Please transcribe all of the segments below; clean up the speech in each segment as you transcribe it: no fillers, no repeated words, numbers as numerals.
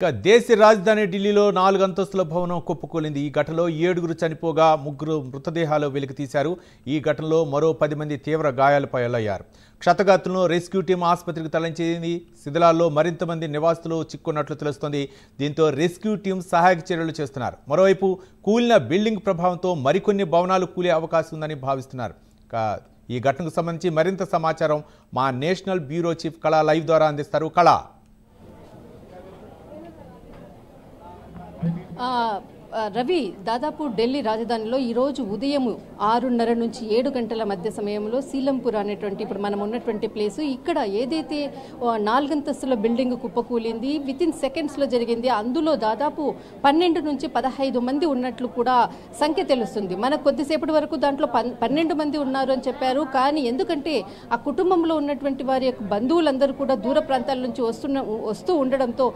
దేశ రాజధాని ఢిల్లీలో 4 అంతస్తుల భవనం కుప్పకూలింది. ఈ ఘటనలో 7గురు చనిపోగా 3 మృతదేహాలు వెలికి తీశారు. ఈ ఘటనలో మరో 10 మంది తీవ్ర గాయాలపాలయ్యారు. క్షతగాత్రులను రెస్క్యూ టీం ఆసుపత్రికి తరలించింది. శిథిలాల్లో మరింత మంది నివాసితులు చిక్కున్నట్లు తెలుస్తోంది. దీంతో రెస్క్యూ టీం సహాయక చర్యలు చేస్తున్నారు. మరోవైపు కూలిన బిల్డింగ్ ప్రభావంతో మరికొన్ని భవనాలు కూలే అవకాశం ఉందని భావిస్తున్నారు. ఈ ఘటనకు సంబంధించి మరింత సమాచారం మా నేషనల్ బ్యూరో చీఫ్ కళా లైవ్ ద్వారా అందిస్తారు. కళా, రవి, దాదాపు ఢిల్లీ రాజధానిలో ఈరోజు ఉదయం 6:30 నుంచి 7 గంటల మధ్య సమయంలో సీలంపూర్ అనేటువంటి ఇప్పుడు మనం ఉన్నటువంటి ప్లేసు, ఇక్కడ ఏదైతే 4 అంతస్తుల బిల్డింగ్ కుప్పకూలింది, వితిన్ సెకండ్స్లో జరిగింది. అందులో దాదాపు 12 నుంచి 15 మంది ఉన్నట్లు కూడా సంఖ్య తెలుస్తుంది. మనకు కొద్దిసేపటి వరకు దాంట్లో 12 మంది ఉన్నారు అని చెప్పారు. కానీ ఎందుకంటే ఆ కుటుంబంలో ఉన్నటువంటి వారి యొక్క బంధువులందరూ కూడా దూర ప్రాంతాల నుంచి వస్తూ ఉండడంతో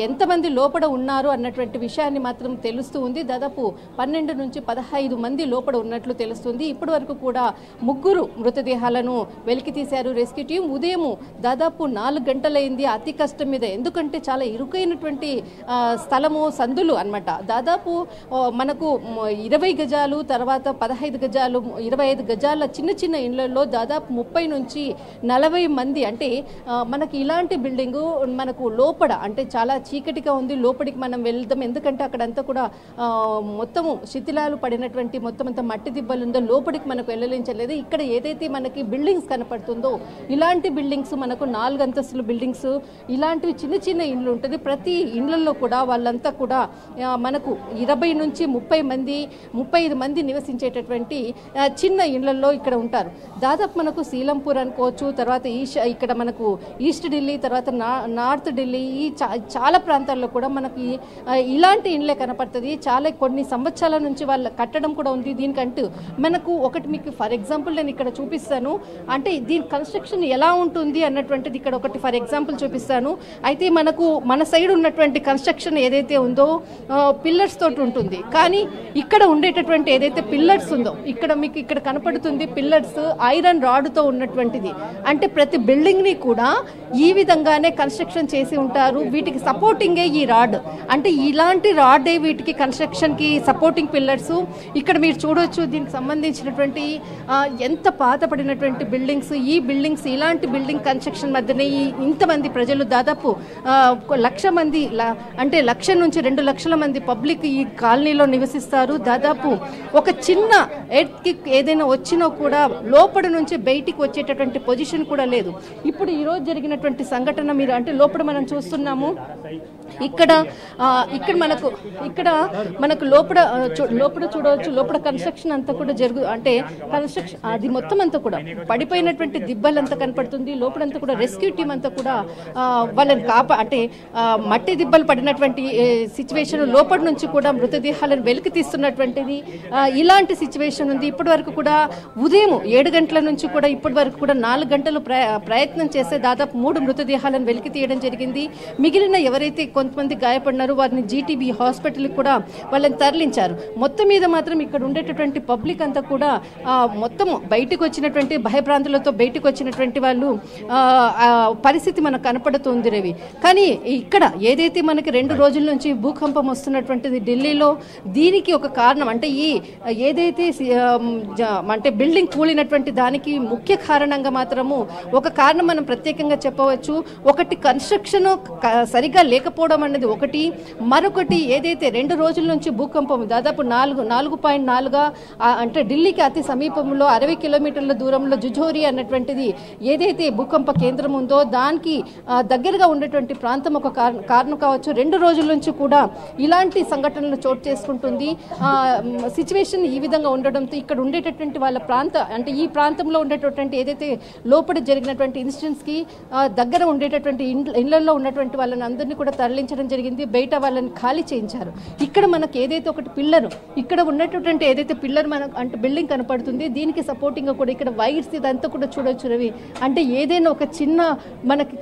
ఎంతమంది లోపల ఉన్నారు అన్నటువంటి విషయాన్ని మాత్రం తెలుస్తుంది. దాదాపు 12 నుంచి 15 మంది లోపల ఉన్నట్లు తెలుస్తుంది. ఇప్పటి వరకు కూడా 3 మృతదేహాలను వెలికి తీశారు రెస్క్యూ టీం. ఉదయం దాదాపు 4 గంటలైంది అతి కష్టం మీద. ఎందుకంటే చాలా ఇరుకైనటువంటి స్థలము, సందులు అన్నమాట. దాదాపు మనకు 20 గజాలు, తర్వాత 15 గజాలు, 25 గజాల చిన్న చిన్న ఇళ్లలో దాదాపు 30 నుంచి 40 మంది. అంటే మనకి ఇలాంటి బిల్డింగు మనకు లోపల అంటే చాలా చీకటిగా ఉంది. లోపలికి మనం వెళ్దాం, ఎందుకంటే అక్కడంతా కూడా మొత్తము శిథిలాలు పడినటువంటి మొత్తం అంతా మట్టి దిబ్బలు ఉందో లోపలికి మనకు వెళ్ళలించలేదు. ఇక్కడ ఏదైతే మనకి బిల్డింగ్స్ కనపడుతుందో ఇలాంటి బిల్డింగ్స్ మనకు 4 అంతస్తుల బిల్డింగ్స్, ఇలాంటివి చిన్న చిన్న ఇండ్లు ఉంటుంది. ప్రతి ఇండ్లలో కూడా వాళ్ళంతా కూడా మనకు 20 నుంచి 30 మంది, 35 మంది నివసించేటటువంటి చిన్న ఇండ్లలో ఇక్కడ ఉంటారు. దాదాపు మనకు సీలంపూర్ అనుకోవచ్చు, తర్వాత ఇక్కడ మనకు ఈస్ట్ ఢిల్లీ, తర్వాత నార్త్ ఢిల్లీ, ఈ చాలా ప్రాంతాల్లో కూడా మనకి ఇలాంటి ఇండ్లే కనపడుతుంది. చాలా కొన్ని సంవత్సరాల నుంచి వాళ్ళ కట్టడం కూడా ఉంది. దీనికంటూ మనకు ఒకటి మీకు ఫర్ ఎగ్జాంపుల్ నేను ఇక్కడ చూపిస్తాను. అంటే దీని కన్స్ట్రక్షన్ ఎలా ఉంటుంది అన్నటువంటిది ఇక్కడ ఒకటి ఫర్ ఎగ్జాంపుల్ చూపిస్తాను. అయితే మనకు మన సైడ్ ఉన్నటువంటి కన్స్ట్రక్షన్ ఏదైతే ఉందో పిల్లర్స్ తోటి ఉంటుంది. కానీ ఇక్కడ ఉండేటటువంటి ఏదైతే పిల్లర్స్ ఉందో ఇక్కడ మీకు ఇక్కడ కనపడుతుంది పిల్లర్స్ ఐరన్ రాడ్తో ఉన్నటువంటిది. అంటే ప్రతి బిల్డింగ్ని కూడా ఈ విధంగానే కన్స్ట్రక్షన్ చేసి ఉంటారు. వీటికి సపోర్టింగే ఈ రాడ్. అంటే ఇలాంటి రాడే వీటికి కన్స్ట్రక్షన్కి సపోర్టింగ్ పిల్లర్స్. ఇక్కడ మీరు చూడవచ్చు దీనికి సంబంధించినటువంటి ఎంత పాతపడినటువంటి బిల్డింగ్స్. ఈ బిల్డింగ్స్ ఇలాంటి బిల్డింగ్ కన్స్ట్రక్షన్ మధ్యనే ఇంతమంది ప్రజలు దాదాపు 1,00,000 మంది అంటే 1,00,000 నుంచి 2 లక్షల మంది పబ్లిక్ ఈ కాలనీలో నివసిస్తారు. దాదాపు ఒక చిన్న ఎర్త్ కిక్ ఏదైనా వచ్చినా కూడా లోపల నుంచి బయటికి వచ్చేటటువంటి పొజిషన్ కూడా లేదు. ఇప్పుడు ఈరోజు జరిగినటువంటి సంఘటన మీరు అంటే లోపల మనం చూస్తున్నాము. ఇక్కడ మనకు లోపల చూడవచ్చు. లోపల కన్స్ట్రక్షన్ అంతా కూడా అంటే కన్స్ట్రక్షన్ అది మొత్తం అంతా కూడా పడిపోయినటువంటి దిబ్బలంతా కనపడుతుంది. లోపలంతా కూడా రెస్క్యూ టీం అంతా కూడా వాళ్ళని అంటే మట్టి దిబ్బలు పడినటువంటి సిచ్యువేషన్, లోపల నుంచి కూడా మృతదేహాలను వెలికి తీస్తున్నటువంటిది ఇలాంటి సిచ్యువేషన్ ఉంది. ఇప్పటి వరకు కూడా ఉదయం 7 గంటల నుంచి కూడా ఇప్పటి వరకు కూడా 4 గంటలు ప్రయత్నం చేస్తే దాదాపు 3 మృతదేహాలను వెలికి తీయడం జరిగింది. మిగిలిన ఎవరైతే కొంతమంది గాయపడినారో వారిని జీటీబీ హాస్పిటల్కి కూడా వాళ్ళని తరలించారు. మొత్తం మీద మాత్రం ఇక్కడ ఉండేటటువంటి పబ్లిక్ అంతా కూడా మొత్తం బయటకు వచ్చినటువంటి భయభ్రాంతులతో బయటకు వచ్చినటువంటి వాళ్ళు పరిస్థితి మనకు కనపడుతుంది రవి. కానీ ఇక్కడ ఏదైతే మనకి 2 రోజుల నుంచి భూకంపం వస్తున్నటువంటిది ఢిల్లీలో, దీనికి ఒక కారణం అంటే ఏదైతే అంటే బిల్డింగ్ కూలినటువంటి దానికి ముఖ్య కారణంగా మాత్రము ఒక కారణం మనం ప్రత్యేకంగా చెప్పవచ్చు. ఒకటి కన్స్ట్రక్షన్ సరిగా లేకపోవడం అనేది ఒకటి. మరొకటి ఏదైతే 2 రోజుల నుంచి భూకంపం దాదాపు 4.4 అంటే ఢిల్లీకి అతి సమీపంలో 60 కిలోమీటర్ల దూరంలో జుజోరి అన్నటువంటిది ఏదైతే భూకంప కేంద్రం ఉందో దానికి దగ్గరగా ఉండేటువంటి ప్రాంతం ఒక కారణం కావచ్చు. 2 రోజుల నుంచి కూడా ఇలాంటి సంఘటనలు చోటు చేసుకుంటుంది. సిచ్యువేషన్ ఈ విధంగా ఉండడంతో ఇక్కడ ఉండేటటువంటి వాళ్ళ అంటే ఈ ప్రాంతంలో ఉండేటటువంటి ఏదైతే లోపల జరిగినటువంటి ఇన్సిడెంట్స్కి దగ్గర ఉండేటటువంటి ఇళ్లలో ఉన్నటువంటి వాళ్ళని అందరినీ కూడా తరలించడం జరిగింది. బయట వాళ్ళని ఖాళీ చేయించారు. ఇక్కడ మనకు ఏదైతే ఒకటి పిల్లర్, ఇక్కడ ఉన్నటువంటి ఏదైతే పిల్లర్ మనకు అంటే బిల్డింగ్ కనపడుతుంది, దీనికి సపోర్టింగ్గా కూడా ఇక్కడ వైర్స్ ఇదంతా కూడా చూడొచ్చు రవి. అంటే ఏదైనా ఒక చిన్న మనకి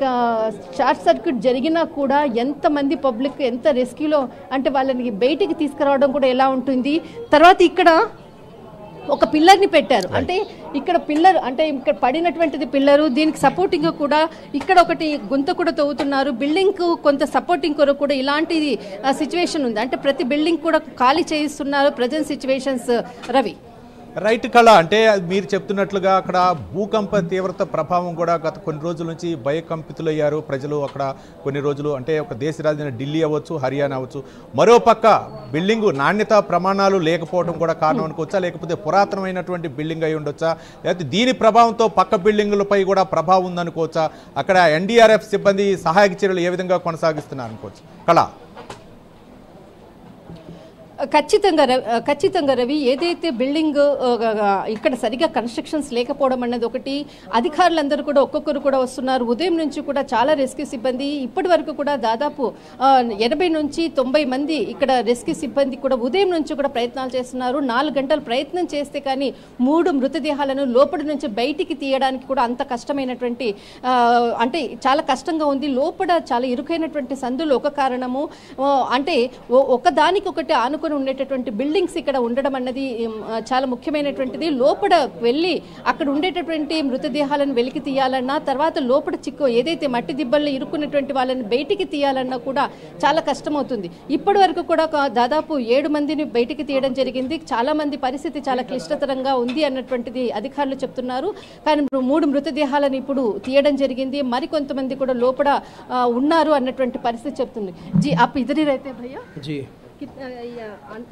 షార్ట్ సర్క్యూట్ జరిగినా కూడా ఎంతమంది పబ్లిక్ ఎంత రెస్క్యూలో అంటే వాళ్ళని బయటికి తీసుకురావడం కూడా ఎలా ఉంటుంది. తర్వాత ఇక్కడ ఒక పిల్లర్ని పెట్టారు. అంటే ఇక్కడ పిల్లర్ అంటే ఇక్కడ పడినటువంటిది పిల్లరు, దీనికి సపోర్టింగ్ కూడా ఇక్కడ ఒకటి గుంత కూడా తవ్వుతున్నారు. బిల్డింగ్ కొంత సపోర్టింగ్ కొరకు కూడా ఇలాంటి సిచ్యువేషన్ ఉంది. అంటే ప్రతి బిల్డింగ్ కూడా ఖాళీ చేయిస్తున్నారు ప్రజెంట్ సిచ్యువేషన్స్. రవి రైట్ కళ, అంటే మీరు చెప్తున్నట్లుగా అక్కడ భూకంప తీవ్రత ప్రభావం కూడా గత కొన్ని రోజుల నుంచి భయకంపితులయ్యారు ప్రజలు. అక్కడ కొన్ని రోజులు అంటే ఒక దేశ రాజధాని ఢిల్లీ అవ్వచ్చు, హర్యానా అవ్వచ్చు. మరోపక్క బిల్డింగు నాణ్యత ప్రమాణాలు లేకపోవడం కూడా కారణం అనుకోవచ్చా, లేకపోతే పురాతనమైనటువంటి బిల్డింగ్ అయి ఉండొచ్చా, లేకపోతే దీని ప్రభావంతో పక్క బిల్డింగులపై కూడా ప్రభావం ఉందనుకోవచ్చా? అక్కడ ఎన్డీఆర్ఎఫ్ సిబ్బంది సహాయక చర్యలు ఏ విధంగా కొనసాగిస్తున్నారు అనుకోవచ్చు కళ? ఖచ్చితంగా రవి, ఏదైతే బిల్డింగ్ ఇక్కడ సరిగా కన్స్ట్రక్షన్స్ లేకపోవడం అన్నది ఒకటి. అధికారులందరూ కూడా ఒక్కొక్కరు కూడా వస్తున్నారు. ఉదయం నుంచి కూడా చాలా రెస్క్యూ సిబ్బంది ఇప్పటి వరకు కూడా దాదాపు 80 నుంచి 90 మంది ఇక్కడ రెస్క్యూ సిబ్బంది కూడా ఉదయం నుంచి కూడా ప్రయత్నాలు చేస్తున్నారు. 4 గంటలు ప్రయత్నం చేస్తే కానీ 3 మృతదేహాలను లోపల నుంచి బయటికి తీయడానికి కూడా అంత కష్టమైనటువంటి అంటే చాలా కష్టంగా ఉంది. లోపల చాలా ఇరుకైనటువంటి సందులు ఒక కారణము. అంటే ఒకదానికొకటి ఆనుకొని ఉండేటటువంటి బిల్డింగ్స్ ఇక్కడ ఉండడం అన్నది చాలా ముఖ్యమైనటువంటిది. లోపల వెళ్ళి అక్కడ ఉండేటటువంటి మృతదేహాలను వెలికి తీయాలన్నా, తర్వాత లోపల ఏదైతే మట్టి దిబ్బల్లో ఇరుక్కున్నటువంటి వాళ్ళని బయటికి తీయాలన్నా కూడా చాలా కష్టమవుతుంది. ఇప్పటి వరకు కూడా దాదాపు 7 మందిని బయటికి తీయడం జరిగింది. చాలా మంది పరిస్థితి చాలా క్లిష్టతరంగా ఉంది అన్నటువంటిది అధికారులు చెప్తున్నారు. కానీ 3 మృతదేహాలను ఇప్పుడు తీయడం జరిగింది. మరికొంతమంది కూడా లోపల ఉన్నారు అన్నటువంటి పరిస్థితి చెప్తుంది. జీ ఆప్ ఇద్దరి రైతే భయ్యా? जी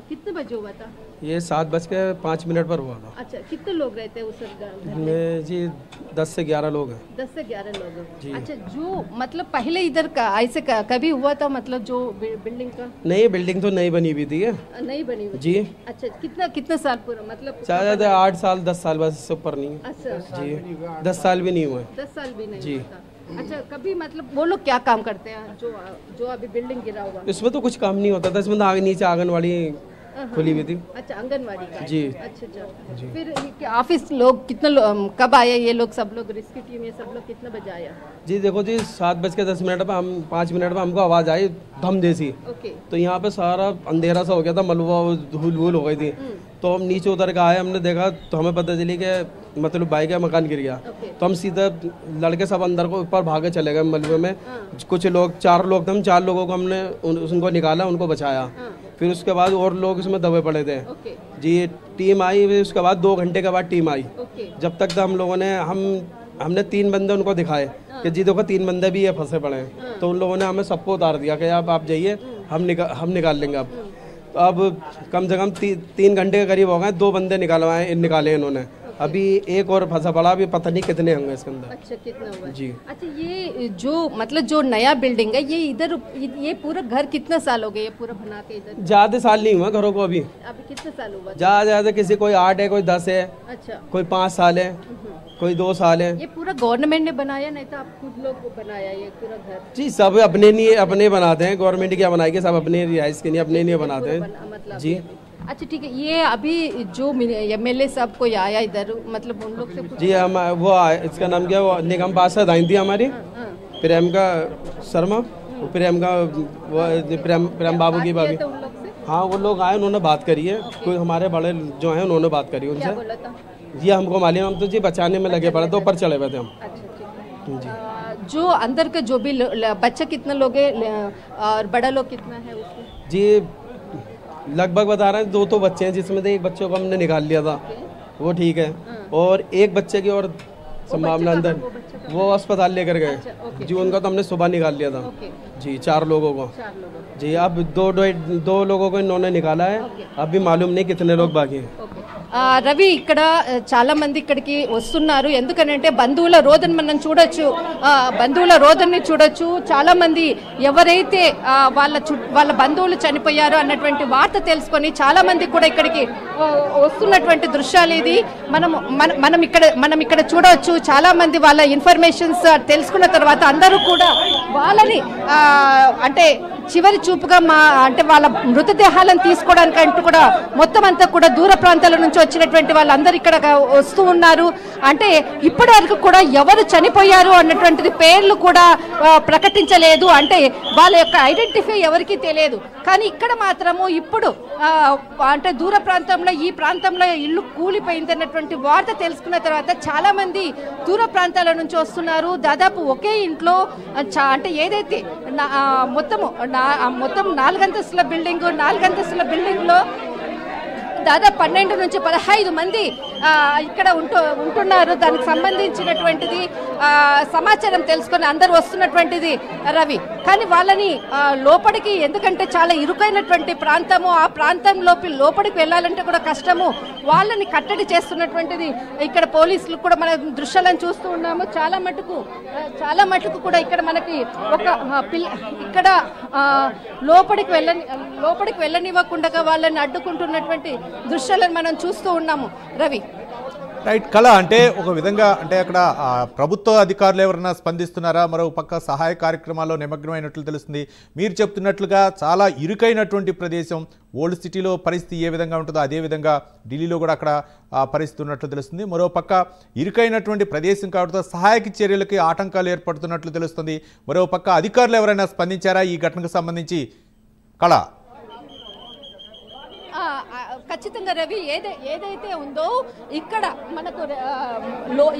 कितने बजे हुआ था? ये 7:05 पर हुआ था। अच्छा, कितने लोग रहते हैं उस घर में? जी 10 से 11 लोग हैं। 10 से 11 लोग। अच्छा, जो मतलब पहले इधर का ऐसे कभी हुआ था, मतलब जो बिल्डिंग का? नहीं, बिल्डिंग तो नहीं बनी हुई थी। नहीं बनी हुई? जी। अच्छा, कितना साल पूरा मतलब? शायद 8 साल 10 साल, बस इससे ऊपर नहीं। अच्छा जी, 10 साल भी नहीं हुए। 10 साल भी नहीं जी। अच्छा, कभी मतलब वो लोग क्या काम करते हैं जो अभी बिल्डिंग गिरा हुआ? इसमें तो कुछ काम नहीं होता था। इसमें तो आगे नीचे आंगनवाड़ी खुली हुई थी। अच्छा, आंगनवाड़ी का? जी। अच्छा। फिर ऑफिस लोग कितने कब आए ये लोग? सब लोग रेस्क्यू टीम ये सब लोग कितने बजे आया? जी देखो जी, 7:10 पर हम 5 मिनट में हमको आवाज़ आई धम जैसी। ओके। तो यहाँ पे सारा अंधेरा सा हो गया था, मलबा धूल वूल हो गई थी। तो हम नीचे उतर के आए, हमने देखा तो हमें पता चली कि मतलब बाइक का मकान गिर गया। तो हम सीधा लड़के सब अंदर को ऊपर भागे चले गए मलबे में। कुछ लोग 4 लोग थे, हम 4 लोगों को हमने उनको निकाला, उनको बचाया। फिर उसके बाद और लोग इसमें दबे पड़े थे। जी, टीम आई, उसके बाद 2 घंटे के बाद टीम आई। जब तक हम लोगों ने हमने 3 बंदे उनको दिखाए कि जी देखो 3 बंदे भी ये फंसे पड़े हैं। तो उन लोगों ने हमें सबको उतार दिया कि आप जाइए, हम निकाल लेंगे। अब कम से कम 3 घंटे के करीब हो गए, 2 बंदे निकाले इन्होंने। अभी एक और फंसा पड़ा, अभी पता नहीं कितने होंगे इसके अंदर। अच्छा, कितना हुआ? जी। अच्छा, ये जो मतलब जो नया बिल्डिंग है ये इधर ये पूरा घर कितना साल हो गए ये पूरा बना के इधर? ज्यादा साल नहीं हुआ घरों को अभी कितने साल हुआ? ज्यादा किसी कोई 8 है, कोई 10 है। अच्छा। कोई 5 साल है, कोई 2 साल है। ये पूरा गवर्नमेंट ने बनाया, नहीं तो आप खुद लोग बनाया ये पूरा घर? जी, सब अपने बनाते हैं। गवर्नमेंट क्या बनाएगी, सब अपने रिहाइश के लिए अपने लिए बनाते हैं। मतलब जी। अच्छा, ठीक है। ये अभी जो MLA साहब कोई आया इधर, मतलब उन लोग से जी हम वो इसका नाम क्या, वो निगम पार्षद आई थी हमारी, प्रियंका शर्मा, प्रियंका प्रेम बाबू की भाभी। हाँ, वो लोग आए, उन्होंने बात करी है। कोई हमारे बड़े जो हैं उन्होंने बात करी उनसे। जी हमको मालूम, हम तो जी बचाने में लगे पड़े थे, ऊपर चढ़े हुए थे हम। जी। जो अंदर के जो भी बच्चे कितने लोग हैं और बड़ा लोग कितना है उसमें? जी लगभग बता रहे हैं 2 तो बच्चे हैं, जिसमें से एक बच्चे को हमने निकाल लिया था, वो ठीक है। और एक बच्चे की और संभावना अंदर, वो अस्पताल लेकर गए। जी, उनका तो हमने सुबह निकाल लिया था। जी, 4 लोगों को। जी, अब 2 लोगों को इन्होंने निकाला है, अभी मालूम नहीं कितने लोग बाकी हैं। రవి, ఇక్కడ చాలా మంది ఇక్కడికి వస్తున్నారు. ఎందుకనంటే బంధువుల రోదన మనం చూడొచ్చు, బంధువుల రోదనని చూడొచ్చు. చాలా మంది ఎవరైతే వాళ్ళ బంధువులు చనిపోయారో అన్నటువంటి వార్త తెలుసుకొని చాలా మంది కూడా ఇక్కడికి వస్తున్నటువంటి దృశ్యాలు ఇది మనం ఇక్కడ చూడొచ్చు. చాలా మంది వాళ్ళ ఇన్ఫర్మేషన్స్ తెలుసుకున్న తర్వాత అందరూ కూడా వాళ్ళని అంటే చివరి చూపుగా అంటే వాళ్ళ మృతదేహాలను తీసుకోవడానికి అంటూ కూడా మొత్తం అంతా కూడా దూర ప్రాంతాల నుంచి వచ్చినటువంటి వాళ్ళందరూ ఇక్కడ వస్తూ ఉన్నారు. అంటే ఇప్పటి వరకు కూడా ఎవరు చనిపోయారు అన్నటువంటిది పేర్లు కూడా ప్రకటించలేదు. అంటే వాళ్ళ యొక్క ఐడెంటిఫై ఎవరికీ తెలియదు. కానీ ఇక్కడ మాత్రము ఇప్పుడు అంటే దూర ప్రాంతంలో ఈ ప్రాంతంలో ఇల్లు కూలిపోయింది అన్నటువంటి వార్త తెలుసుకున్న తర్వాత చాలా మంది దూర ప్రాంతాల నుంచి వస్తున్నారు. దాదాపు ఒకే ఇంట్లో అంటే ఏదైతే మొత్తం 4 అంతస్తుల బిల్డింగ్ లో దాదాపు 12 నుంచి 15 మంది ఇక్కడ ఉంటున్నారు. దానికి సంబంధించినటువంటిది సమాచారం తెలుసుకొని అందరూ వస్తున్నటువంటిది రవి. కానీ వాళ్ళని లోపలికి, ఎందుకంటే చాలా ఇరుకైనటువంటి ప్రాంతము, ఆ ప్రాంతం లోపలికి వెళ్ళాలంటే కూడా కష్టము, వాళ్ళని కట్టడి చేస్తున్నటువంటిది ఇక్కడ పోలీసులు కూడా మన దృశ్యాలను చూస్తూ ఉన్నాము. చాలా మటుకు కూడా ఇక్కడ మనకి ఒక ఇక్కడ లోపలికి వెళ్ళనివ్వకుండా వాళ్ళని అడ్డుకుంటున్నటువంటి దృశ్యాలను మనం చూస్తూ ఉన్నాము రవి. రైట్ కళ, అంటే ఒక విధంగా అంటే అక్కడ ప్రభుత్వ అధికారులు ఎవరైనా స్పందిస్తున్నారా? మరో పక్క సహాయ కార్యక్రమాల్లో నిమగ్నమైనట్లు తెలుస్తుంది. మీరు చెప్తున్నట్లుగా చాలా ఇరుకైనటువంటి ప్రదేశం, ఓల్డ్ సిటీలో పరిస్థితి ఏ విధంగా ఉంటుందో అదే విధంగా ఢిల్లీలో కూడా అక్కడ పరిస్థితి ఉన్నట్లు తెలుస్తుంది. మరో పక్క ఇరుకైనటువంటి ప్రదేశం కావడంతో సహాయక చర్యలకి ఆటంకాలు ఏర్పడుతున్నట్లు తెలుస్తుంది. మరో పక్క అధికారులు ఎవరైనా స్పందించారా ఈ ఘటనకు సంబంధించి కళ? ఖచ్చితంగా రవి, ఏదైతే ఉందో ఇక్కడ మనకు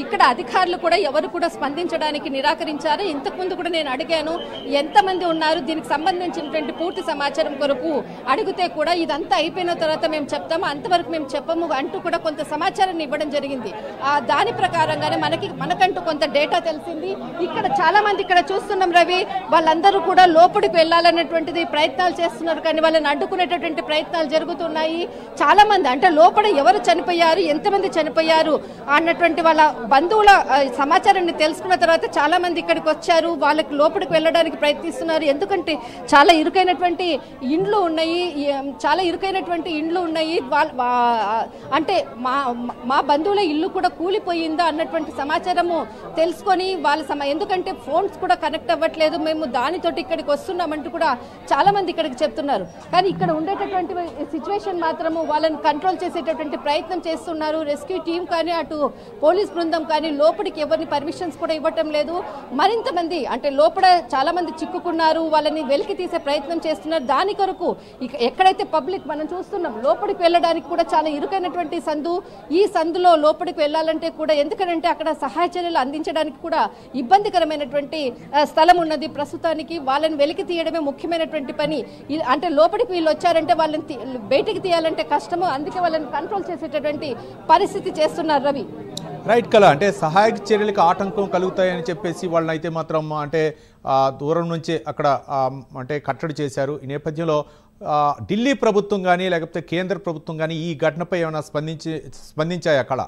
ఇక్కడ అధికారులు కూడా ఎవరు కూడా స్పందించడానికి నిరాకరించారు. ఇంతకుముందు కూడా నేను అడిగాను ఎంతమంది ఉన్నారు, దీనికి సంబంధించినటువంటి పూర్తి సమాచారం కొరకు అడిగితే కూడా ఇదంతా అయిపోయిన తర్వాత మేము చెప్తాము, అంతవరకు మేము చెప్పము అంటూ కూడా కొంత సమాచారాన్ని ఇవ్వడం జరిగింది. దాని ప్రకారంగానే మనకంటూ కొంత డేటా తెలిసింది. ఇక్కడ చాలా మంది ఇక్కడ చూస్తున్నాం రవి, వాళ్ళందరూ కూడా లోపలికి వెళ్ళాలనేటువంటిది ప్రయత్నాలు చేస్తున్నారు. కానీ వాళ్ళని అడ్డుకునేటటువంటి ప్రయత్నాలు జరుగుతున్నాయి. చాలా మంది అంటే లోపల ఎవరు చనిపోయారు, ఎంతమంది చనిపోయారు అన్నటువంటి వాళ్ళ బంధువుల సమాచారాన్ని తెలుసుకున్న తర్వాత చాలా మంది ఇక్కడికి వచ్చారు. వాళ్ళకి లోపలికి వెళ్ళడానికి ప్రయత్నిస్తున్నారు. ఎందుకంటే చాలా ఇరుకైనటువంటి ఇండ్లు ఉన్నాయి. అంటే మా బంధువుల ఇల్లు కూడా కూలిపోయిందా అన్నటువంటి సమాచారము తెలుసుకొని ఎందుకంటే ఫోన్స్ కూడా కనెక్ట్ అవ్వట్లేదు, మేము దానితోటి ఇక్కడికి వస్తున్నామంటూ కూడా చాలా మంది ఇక్కడికి చెప్తున్నారు. కానీ ఇక్కడ ఉండేటటువంటి సిచ్యువేషన్ మాత్రము వాళ్ళని కంట్రోల్ చేసేటటువంటి ప్రయత్నం చేస్తున్నారు. రెస్క్యూ టీం కానీ అటు పోలీస్ బృందం కానీ లోపలికి ఎవరిని పర్మిషన్స్ కూడా ఇవ్వటం లేదు. మరింత మంది అంటే లోపల చాలా మంది చిక్కుకున్నారు, వాళ్ళని వెలికి తీసే ప్రయత్నం చేస్తున్నారు. దాని కొరకు ఎక్కడైతే పబ్లిక్ మనం చూస్తున్నాం లోపలికి వెళ్ళడానికి కూడా చాలా ఇరుకైనటువంటి సందు, ఈ సందులో లోపలికి వెళ్ళాలంటే కూడా ఎందుకంటే అక్కడ సహాయ చర్యలు అందించడానికి కూడా ఇబ్బందికరమైనటువంటి స్థలం ఉన్నది. ప్రస్తుతానికి వాళ్ళని వెలికి తీయడమే ముఖ్యమైనటువంటి పని. అంటే లోపలికి వీళ్ళు వచ్చారంటే వాళ్ళని బయటికి తీయాలంటే కష్టము, అందుకే వాళ్ళని కంట్రోల్ చేసేటటువంటి పరిస్థితి చేస్తున్నారు రవి. రైట్ కళ, అంటే సహాయక చర్యలకు ఆటంకం కలుగుతాయని చెప్పేసి వాళ్ళని అయితే మాత్రం అంటే దూరం నుంచి అక్కడ అంటే కట్టడి చేశారు. ఈ నేపథ్యంలో ఢిల్లీ ప్రభుత్వం కానీ లేకపోతే కేంద్ర ప్రభుత్వం కానీ ఈ ఘటనపై ఏమైనా స్పందించాయా కళ?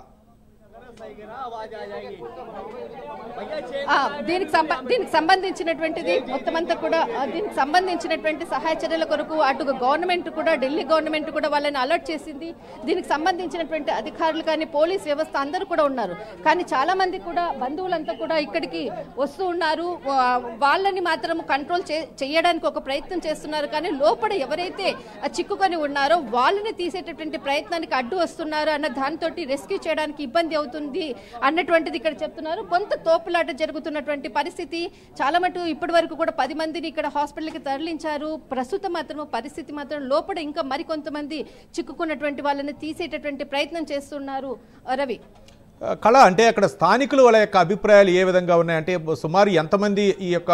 దీనికి సంబంధించినటువంటిది మొత్తం అంతా కూడా దీనికి సంబంధించినటువంటి సహాయ చర్యల కొరకు అటు గవర్నమెంట్ కూడా ఢిల్లీ గవర్నమెంట్ కూడా వాళ్ళని అలర్ట్ చేసింది. దీనికి సంబంధించినటువంటి అధికారులు కానీ పోలీస్ వ్యవస్థ అందరూ కూడా ఉన్నారు. కానీ చాలా మంది కూడా బంధువులంతా కూడా ఇక్కడికి వస్తూ ఉన్నారు. వాళ్ళని మాత్రం కంట్రోల్ చేయడానికి ఒక ప్రయత్నం చేస్తున్నారు. కానీ లోపల ఎవరైతే చిక్కుకొని ఉన్నారో వాళ్ళని తీసేటటువంటి ప్రయత్నానికి అడ్డు వస్తున్నారు అన్న దాంతో రెస్క్యూ చేయడానికి ఇబ్బంది అవుతుంది అన్నటువంటిది ఇక్కడ చెప్తున్నారు. కొంత తోపులాట జరుగుతున్నటువంటి పరిస్థితి. చాలా మటు ఇప్పటి వరకు కూడా 10 మందిని ఇక్కడ హాస్పిటల్కి తరలించారు. ప్రస్తుతం మాత్రం పరిస్థితి మాత్రం లోపల ఇంకా మరికొంతమంది చిక్కుకున్నటువంటి వాళ్ళని తీసేటటువంటి ప్రయత్నం చేస్తున్నారు రవి. కళ, అంటే అక్కడ స్థానికులు వాళ్ళ యొక్క అభిప్రాయాలు ఏ విధంగా ఉన్నాయంటే సుమారు ఎంతమంది ఈ యొక్క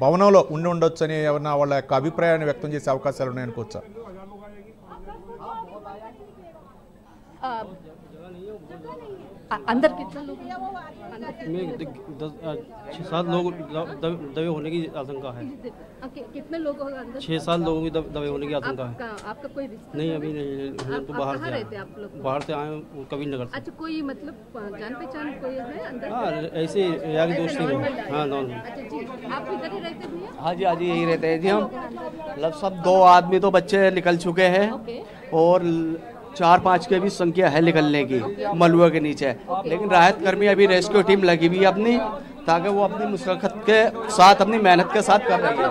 భవనంలో ఉండొచ్చు అని ఏమన్నా వాళ్ళ యొక్క అభిప్రాయాన్ని వ్యక్తం చేసే అవకాశాలు ఉన్నాయనుకోవచ్చా? अंदर 6-7 लोग दबे होने की आशंका है। कितने लोग अंदर? 6-7 लोगों की दबे होने की आशंका है। आपका कोई रिश्ता? नहीं, अभी नहीं, हम तो बाहर से रहते आप लोग? बाहर से आए कभी नगर से। अच्छा, कोई मतलब जान पहचान कोई है अंदर? हाँ, ऐसे यार दोस्ती में। हाँ, नॉर्मल। अच्छा जी, आप इधर ही रहते भैया? हाँ जी, यही रहते हैं जी हम। मतलब सब 2 आदमी तो बच्चे निकल चुके हैं और 4-5 के भी संख्या है निकलने की मलुआ के नीचे। लेकिन राहत कर्मी अभी रेस्क्यू टीम लगी हुई है अपनी, ताकि वो अपनी मुशक्कत के साथ अपनी मेहनत के साथ कर रही है।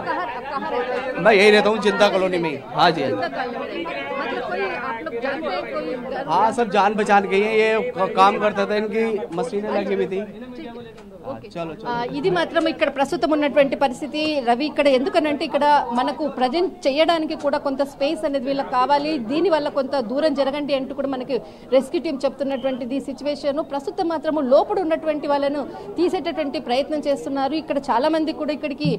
मैं यही रहता हूँ चिंता कॉलोनी में। हाँ जी, मतलब कोई आप लोग जानते हैं कोई? हाँ सब जान पहचान गई है, ये काम करता था, इनकी मशीनें लगी हुई थी। चलो ఇది మాత్రం ఇక్కడ ప్రస్తుతం ఉన్నటువంటి పరిస్థితి రవి. ఇక్కడ ఎందుకనంటే ఇక్కడ మనకు ప్రజెంట్ చేయడానికి కూడా కొంత స్పేస్ అనేది వీళ్ళకి కావాలి, దీని వల్ల కొంత దూరం జరగండి అంటూ కూడా మనకి రెస్క్యూ టీం చెప్తున్నటువంటి సిచ్యువేషన్. ప్రస్తుతం మాత్రము లోపల ఉన్నటువంటి వాళ్ళను తీసేటటువంటి ప్రయత్నం చేస్తున్నారు. ఇక్కడ చాలా మంది కూడా ఇక్కడికి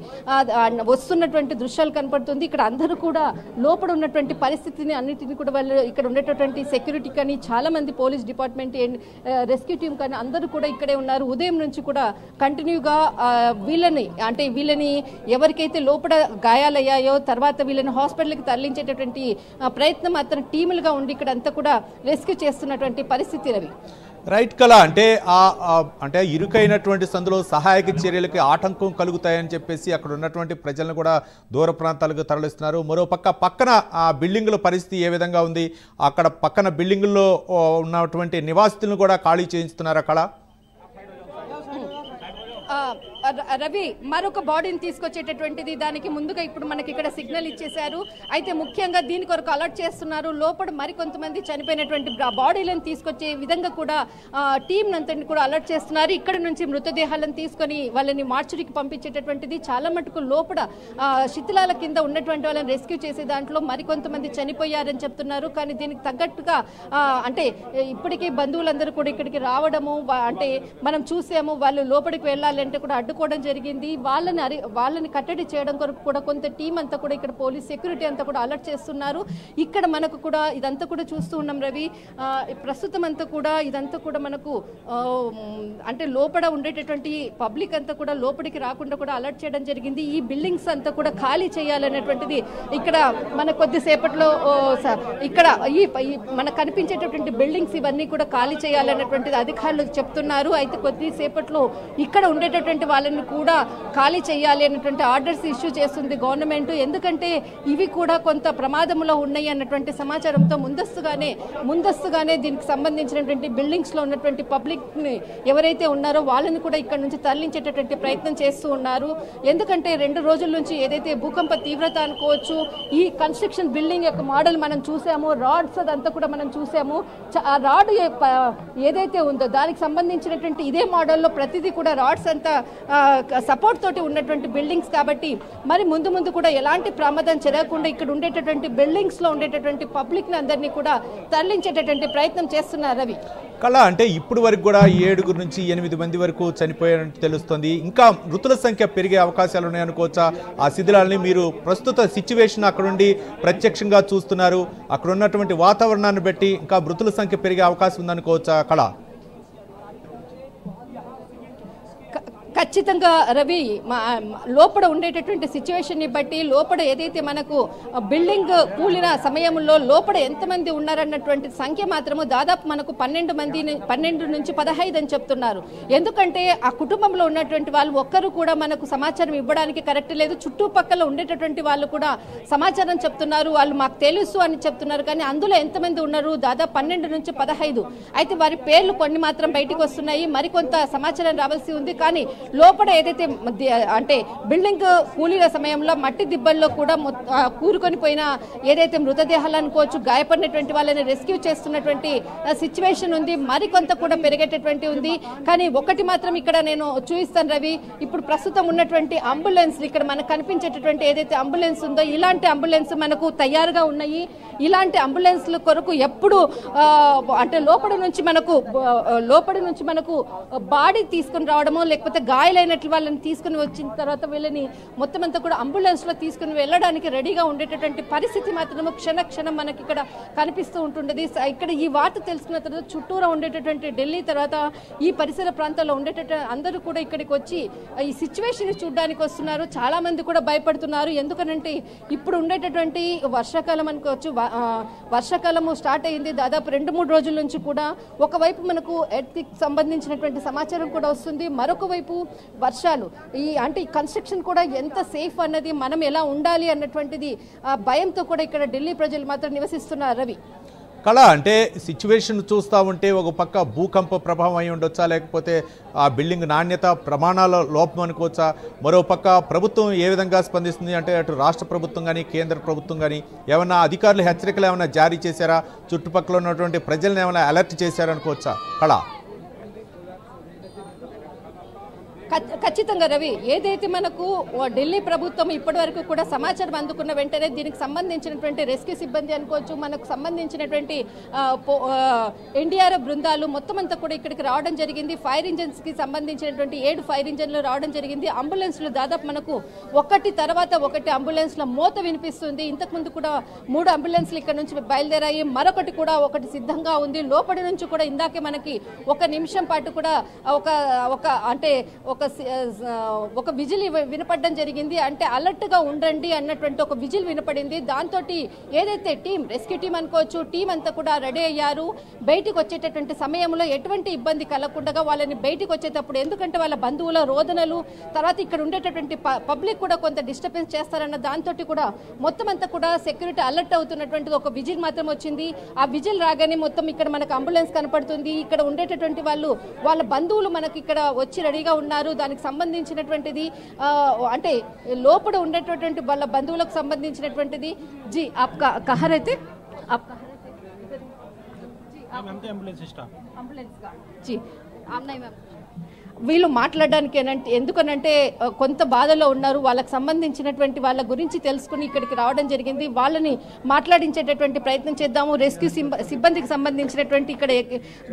వస్తున్నటువంటి దృశ్యాలు కనపడుతుంది. ఇక్కడ అందరూ కూడా లోపల ఉన్నటువంటి పరిస్థితిని అన్నిటిని కూడా వాళ్ళు ఇక్కడ ఉండేటటువంటి సెక్యూరిటీ కానీ చాలా మంది పోలీస్ డిపార్ట్మెంట్ రెస్క్యూ టీం కానీ అందరూ కూడా ఇక్కడే ఉన్నారు. ఉదయం నుంచి కూడా కంటిన్యూగా వీళ్ళని ఎవరికైతే లోపల గాయాలయ్యాయో తర్వాత వీళ్ళని హాస్పిటల్కి తరలించేటటువంటి ప్రయత్నం మాత్రం టీములుగా ఉండి ఇక్కడ అంతా కూడా రెస్క్యూ చేస్తున్నటువంటి పరిస్థితి రవి. రైట్ కళ, అంటే ఇరుకైనటువంటి సందులో సహాయక చర్యలకి ఆటంకం కలుగుతాయని చెప్పేసి అక్కడ ఉన్నటువంటి ప్రజలను కూడా దూర ప్రాంతాలకు తరలిస్తున్నారు. పక్కన ఆ బిల్డింగుల పరిస్థితి ఏ విధంగా ఉంది? అక్కడ పక్కన బిల్డింగుల్లో ఉన్నటువంటి నివాసితులను కూడా ఖాళీ చేయిస్తున్నారు అక్కడ. రవి, మరొక బాడీని తీసుకొచ్చేటటువంటిది దానికి ముందుగా ఇప్పుడు మనకి ఇక్కడ సిగ్నల్ ఇచ్చేశారు. అయితే ముఖ్యంగా దీని కొరకు అలర్ట్ చేస్తున్నారు. లోపల మరికొంతమంది చనిపోయినటువంటి బాడీలను తీసుకొచ్చే విధంగా కూడా టీం అంతని కూడా అలర్ట్ చేస్తున్నారు. ఇక్కడ నుంచి మృతదేహాలను తీసుకొని వాళ్ళని మార్చురికి పంపించేటటువంటిది. చాలా మటుకు లోపల శిథిలాల కింద ఉన్నటువంటి వాళ్ళని రెస్క్యూ చేసే దాంట్లో మరికొంతమంది చనిపోయారని చెప్తున్నారు. కానీ దీనికి తగ్గట్టుగా అంటే ఇప్పటికీ బంధువులందరూ కూడా ఇక్కడికి రావడము, అంటే మనం చూసాము వాళ్ళు లోపలికి వెళ్ళాలంటే కూడా అడ్డుకోవడం జరిగింది. వాళ్ళని కట్టడి చేయడం కొరకు కూడా కొంత టీం అంతా కూడా ఇక్కడ పోలీస్ సెక్యూరిటీ అంతా కూడా అలర్ట్ చేస్తున్నారు. ఇక్కడ మనకు కూడా ఇదంతా కూడా చూస్తూ ఉన్నాం రవి. ప్రస్తుతం అంతా కూడా ఇదంతా కూడా మనకు అంటే లోపల ఉండేటటువంటి పబ్లిక్ అంతా కూడా లోపలికి రాకుండా కూడా అలర్ట్ చేయడం జరిగింది. ఈ బిల్డింగ్స్ అంతా కూడా ఖాళీ చేయాలనేటువంటిది ఇక్కడ మన కొద్దిసేపట్లో ఇక్కడ ఈ మనకు కనిపించేటటువంటి బిల్డింగ్స్ ఇవన్నీ కూడా ఖాళీ చేయాలనేటువంటిది అధికారులు చెప్తున్నారు. అయితే కొద్దిసేపట్లో ఇక్కడ ఉండేటటువంటి వాళ్ళని కూడా ఖాళీ చేయాలి అనేటువంటి ఆర్డర్స్ ఇష్యూ చేస్తుంది గవర్నమెంట్. ఎందుకంటే ఇవి కూడా కొంత ప్రమాదంలో ఉన్నాయి అన్నటువంటి సమాచారంతో ముందస్తుగానే దీనికి సంబంధించినటువంటి బిల్డింగ్స్ లో ఉన్నటువంటి పబ్లిక్ ని ఎవరైతే ఉన్నారో వాళ్ళని కూడా ఇక్కడ నుంచి తరలించేటటువంటి ప్రయత్నం చేస్తూ ఉన్నారు. ఎందుకంటే 2 రోజుల నుంచి ఏదైతే భూకంప తీవ్రత అనుకోవచ్చు, ఈ కన్స్ట్రక్షన్ బిల్డింగ్ యొక్క మోడల్ మనం చూసాము, రాడ్స్ అదంతా కూడా మనం చూసాము. ఆ రాడ్ ఏదైతే ఉందో దానికి సంబంధించినటువంటి ఇదే మోడల్లో ప్రతిదీ కూడా రాడ్స్ అంతా సపోర్ట్ తోటి ఉన్నటువంటి బిల్డింగ్స్ కాబట్టి మరి ముందు కూడా ఎలాంటి ప్రమాదం జరగకుండా ఇక్కడ ఉండేటటువంటి బిల్డింగ్స్ లో ఉండేటటువంటి పబ్లిక్ ని అందరినీ కూడా తరలించేటటువంటి ప్రయత్నం చేస్తున్నారు రవి. కళ, అంటే ఇప్పుడు వరకు కూడా 7 నుంచి 8 మంది వరకు చనిపోయారంటూ తెలుస్తుంది. ఇంకా మృతుల సంఖ్య పెరిగే అవకాశాలు ఉన్నాయనుకోవచ్చా? ఆ శిథిలాలని మీరు ప్రస్తుత సిచ్యువేషన్ అక్కడ నుండి ప్రత్యక్షంగా చూస్తున్నారు. అక్కడ ఉన్నటువంటి వాతావరణాన్ని బట్టి ఇంకా మృతుల సంఖ్య పెరిగే అవకాశం ఉందనుకోవచ్చా కళ? ఖచ్చితంగా రవి, లోపల ఉండేటటువంటి సిచ్యువేషన్ని బట్టి లోపల ఏదైతే మనకు బిల్డింగ్ కూలిన సమయంలో లోపల ఎంతమంది ఉన్నారన్నటువంటి సంఖ్య మాత్రము దాదాపు మనకు 12 నుంచి 15 అని చెప్తున్నారు. ఎందుకంటే ఆ కుటుంబంలో ఉన్నటువంటి వాళ్ళు ఒక్కరు కూడా మనకు సమాచారం ఇవ్వడానికి కరెక్ట్ లేదు. చుట్టుపక్కల ఉండేటటువంటి వాళ్ళు కూడా సమాచారం చెప్తున్నారు, వాళ్ళు మాకు తెలుసు అని చెప్తున్నారు. కానీ అందులో ఎంతమంది ఉన్నారు? దాదాపు 12 నుంచి 15. అయితే వారి పేర్లు కొన్ని మాత్రం బయటకు వస్తున్నాయి, మరికొంత సమాచారం రావాల్సి ఉంది. కానీ లోపల ఏదైతే అంటే బిల్డింగ్ కూలిన సమయంలో మట్టి దిబ్బల్లో కూడా కూరుకొని పోయిన ఏదైతే మృతదేహాలు అనుకోవచ్చు, గాయపడినటువంటి వాళ్ళని రెస్క్యూ చేస్తున్నటువంటి సిచ్యువేషన్ ఉంది. మరికొంత కూడా పెరిగేటటువంటి ఉంది. కానీ ఒకటి మాత్రం ఇక్కడ నేను చూపిస్తాను రవి, ఇప్పుడు ప్రస్తుతం ఉన్నటువంటి అంబులెన్స్ ఇక్కడ మనకు కనిపించేటటువంటి ఏదైతే అంబులెన్స్ ఉందో ఇలాంటి అంబులెన్స్ మనకు తయారుగా ఉన్నాయి. ఇలాంటి అంబులెన్స్ల కొరకు ఎప్పుడు అంటే లోపల నుంచి మనకు బాడీ తీసుకుని రావడమో లేకపోతే గాయాలైనట్లు వాళ్ళని తీసుకుని వచ్చిన తర్వాత వీళ్ళని మొత్తం అంతా కూడా అంబులెన్స్ లో తీసుకుని వెళ్ళడానికి రెడీగా ఉండేటటువంటి పరిస్థితి మాత్రం క్షణం మనకి ఇక్కడ కనిపిస్తూ ఉంటుండేది. ఇక్కడ ఈ వార్త తెలుసుకున్న తర్వాత చుట్టూరా ఉండేటటువంటి ఢిల్లీ తర్వాత ఈ పరిసర ప్రాంతాల్లో ఉండేటటువంటి అందరూ కూడా ఇక్కడికి వచ్చి ఈ సిచ్యువేషన్ చూడడానికి వస్తున్నారు. చాలా మంది కూడా భయపడుతున్నారు. ఎందుకనంటే ఇప్పుడు ఉండేటటువంటి వర్షాకాలం అనుకోవచ్చు, వర్షాకాలము స్టార్ట్ అయింది దాదాపు 2-3 రోజుల నుంచి కూడా. ఒకవైపు మనకు ఎర్త్ సంబంధించినటువంటి సమాచారం కూడా వస్తుంది, మరొక వైపు వర్షాలు. అంటే ఈ కన్స్ట్రక్షన్ కూడా ఎంత సేఫ్ అన్నది, మనం ఎలా ఉండాలి అన్నటువంటిది భయంతో కూడా ఇక్కడ ఢిల్లీ ప్రజలు మాత్రం నివసిస్తున్నారు రవి. కళ అంటే సిచ్యువేషన్ చూస్తూ ఉంటే ఒక పక్క భూకంప ప్రభావం అయి ఉండొచ్చా, లేకపోతే ఆ బిల్డింగ్ నాణ్యత ప్రమాణాల లోపం అనుకోవచ్చా, మరో పక్క ప్రభుత్వం ఏ విధంగా స్పందిస్తుంది అంటే అటు రాష్ట్ర ప్రభుత్వం కానీ కేంద్ర ప్రభుత్వం కానీ ఏమైనా అధికారులు హెచ్చరికలు ఏమైనా జారీ చేశారా, చుట్టుపక్కల ఉన్నటువంటి ప్రజలను ఏమైనా అలర్ట్ చేశారనుకోవచ్చా కళ? ఖచ్చితంగా రవి, ఏదైతే మనకు ఢిల్లీ ప్రభుత్వం ఇప్పటి వరకు కూడా సమాచారం అందుకున్న వెంటనే దీనికి సంబంధించినటువంటి రెస్క్యూ సిబ్బంది అనుకోవచ్చు, మనకు సంబంధించినటువంటి ఎన్డీఆర్ఎఫ్ బృందాలు మొత్తం అంతా కూడా ఇక్కడికి రావడం జరిగింది. ఫైర్ ఇంజన్స్ కి సంబంధించినటువంటి 7 ఫైర్ ఇంజన్లు రావడం జరిగింది. అంబులెన్స్లు దాదాపు మనకు ఒకటి తర్వాత ఒకటి అంబులెన్స్ల మోత వినిపిస్తుంది. ఇంతకుముందు కూడా 3 అంబులెన్స్లు ఇక్కడ నుంచి బయలుదేరాయి, మరొకటి కూడా ఒకటి సిద్ధంగా ఉంది. లోపలి నుంచి కూడా ఇందాకే మనకి 1 నిమిషం పాటు కూడా ఒక విజిల్ వినపడడం జరిగింది. అంటే అలర్ట్ గా ఉండండి అన్నటువంటి ఒక విజిల్ వినపడింది. దాంతో ఏదైతే రెస్క్యూ టీం అనుకోవచ్చు, టీం అంతా కూడా రెడీ అయ్యారు. బయటికి వచ్చేటటువంటి సమయంలో ఎటువంటి ఇబ్బంది కలగకుండా వాళ్ళని బయటికి వచ్చేటప్పుడు, ఎందుకంటే వాళ్ళ బంధువుల రోదనలు, తర్వాత ఇక్కడ ఉండేటటువంటి పబ్లిక్ కూడా కొంత డిస్టర్బెన్స్ చేస్తారన్న దాంతో కూడా మొత్తం అంతా కూడా సెక్యూరిటీ అలర్ట్ అవుతున్నటువంటి ఒక విజిల్ మాత్రం వచ్చింది. ఆ విజిల్ రాగానే మొత్తం ఇక్కడ మనకు అంబులెన్స్ కనపడుతుంది. ఇక్కడ ఉండేటటువంటి వాళ్ళ బంధువులు మనకి ఇక్కడ వచ్చి రెడీగా ఉన్నారు. దానికి సంబంధించినటువంటిది అంటే లోపల ఉండేటటువంటి వాళ్ళ బంధువులకు సంబంధించినటువంటిది. జీ ఆప్కా కహా రైతే వీళ్ళు మాట్లాడడానికి ఎందుకనంటే కొంత బాధలో ఉన్నారు. వాళ్ళకి సంబంధించినటువంటి వాళ్ళ గురించి తెలుసుకుని ఇక్కడికి రావడం జరిగింది. వాళ్ళని మాట్లాడించేటటువంటి ప్రయత్నం చేద్దాము. రెస్క్యూ సిబ్బందికి సంబంధించినటువంటి ఇక్కడ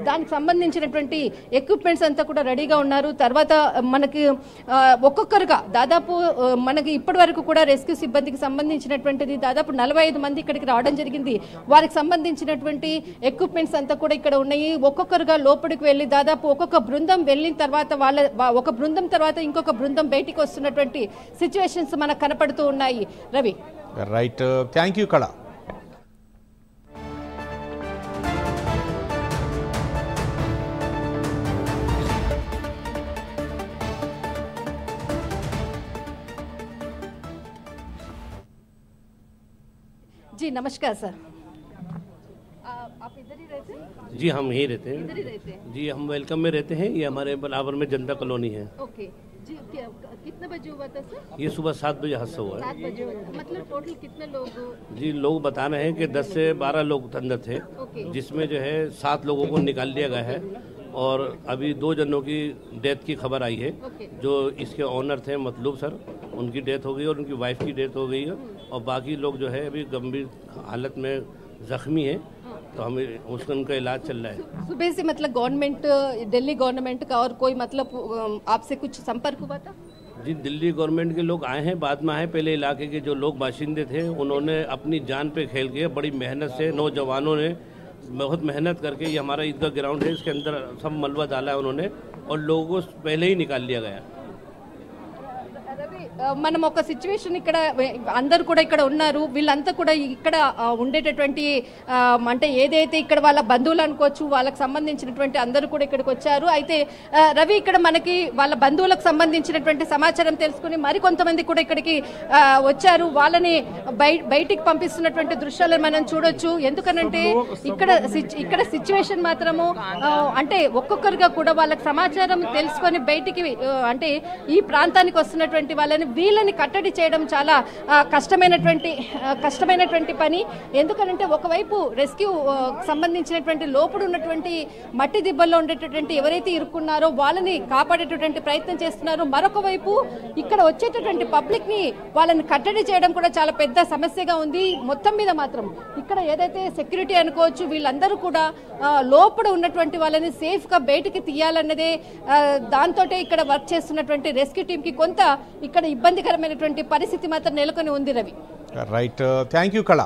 దానికి సంబంధించినటువంటి ఎక్విప్మెంట్స్ అంతా కూడా రెడీగా ఉన్నారు. తర్వాత మనకి ఒక్కొక్కరుగా దాదాపు మనకి ఇప్పటి వరకు కూడా రెస్క్యూ సిబ్బందికి సంబంధించినటువంటిది దాదాపు 45 మంది ఇక్కడికి రావడం జరిగింది. వారికి సంబంధించినటువంటి ఎక్విప్మెంట్స్ అంతా కూడా ఇక్కడ ఉన్నాయి. ఒక్కొక్కరుగా లోపలికి వెళ్ళి దాదాపు ఒక్కొక్క బృందం వెళ్ళిన తర్వాత ఒక బృందం తర్వాత ఇంకొక బృందం బయటికి వస్తున్నటువంటి సిచ్యువేషన్స్ మనకు కనపడుతూ ఉన్నాయి. రవి రైట్, థ్యాంక్ యూ కళ. जी नमस्कार सर, आप इधर ही रहते हैं? जी हम यहीं रहते हैं। इधर ही रहते हैं? जी हम वेलकम में रहते हैं। ये हमारे बराबर में जनता कॉलोनी है। ओके जी, कितने बजे हुआ था सर? ये सुबह 7 बजे हादसा हुआ है। 7 बजे हुआ था। मतलब टोटल कितने लोग? जी लोग बता रहे हैं कि 10 से 12 लोग अंदर थे, जिसमें जो है 7 लोगों को निकाल लिया गया है और अभी 2 जनों की डेथ की खबर आई है। जो इसके ऑनर थे मतलूब सर, उनकी डेथ हो गई और उनकी वाइफ की डेथ हो गई है और बाकी लोग जो है अभी गंभीर हालत में जख्मी है, तो हमें उसका उनका इलाज चल रहा है। सुबह से मतलब गवर्नमेंट, दिल्ली गवर्नमेंट का और कोई मतलब आपसे कुछ संपर्क हुआ था? जी दिल्ली गवर्नमेंट के लोग आए हैं, बाद में आए। पहले इलाके के जो लोग बाशिंदे थे उन्होंने अपनी जान पे खेल के बड़ी मेहनत से, नौजवानों ने बहुत मेहनत करके, ये हमारा ईदगाह ग्राउंड है, इसके अंदर सब मलबा डाला है उन्होंने और लोगों को पहले ही निकाल लिया गया। మనం ఒక సిచ్యువేషన్ ఇక్కడ అందరూ కూడా ఇక్కడ ఉన్నారు. వీళ్ళంతా కూడా ఇక్కడ ఉండేటటువంటి అంటే ఏదైతే ఇక్కడ వాళ్ళ బంధువులు అనుకోవచ్చు, వాళ్ళకి సంబంధించినటువంటి అందరూ కూడా ఇక్కడికి వచ్చారు. అయితే రవి ఇక్కడ మనకి వాళ్ళ బంధువులకు సంబంధించినటువంటి సమాచారం తెలుసుకుని మరికొంతమంది కూడా ఇక్కడికి వచ్చారు. వాళ్ళని బయటికి పంపిస్తున్నటువంటి దృశ్యాలను మనం చూడొచ్చు. ఎందుకనంటే ఇక్కడ సిచ్యువేషన్ మాత్రము అంటే ఒక్కొక్కరుగా కూడా వాళ్ళకి సమాచారం తెలుసుకొని బయటికి అంటే ఈ ప్రాంతానికి వస్తున్నటువంటి వాళ్ళని వీళ్ళని కట్టడి చేయడం చాలా కష్టమైనటువంటి పని. ఎందుకంటే ఒకవైపు రెస్క్యూ సంబంధించినటువంటి లోపల ఉన్నటువంటి మట్టి దిబ్బల్లో ఉండేటటువంటి ఎవరైతే ఇరుక్కున్నారో వాళ్ళని కాపాడేటటువంటి ప్రయత్నం చేస్తున్నారు. మరొక వైపు ఇక్కడ వచ్చేటటువంటి పబ్లిక్ ని వాళ్ళని కట్టడి చేయడం కూడా చాలా పెద్ద సమస్యగా ఉంది. మొత్తం మీద మాత్రం ఇక్కడ ఏదైతే సెక్యూరిటీ అనుకోవచ్చు, వీళ్ళందరూ కూడా లోపల ఉన్నటువంటి వాళ్ళని సేఫ్ గా బయటికి తీయాలన్నదే దాంతో ఇక్కడ వర్క్ చేస్తున్నటువంటి రెస్క్యూ టీమ్ కి కొంత ఇక్కడ ఇబ్బందికరమైనటువంటి పరిస్థితి మాత్రం నెలకొని ఉంది. రవి రైట్, థ్యాంక్ యూ కళ.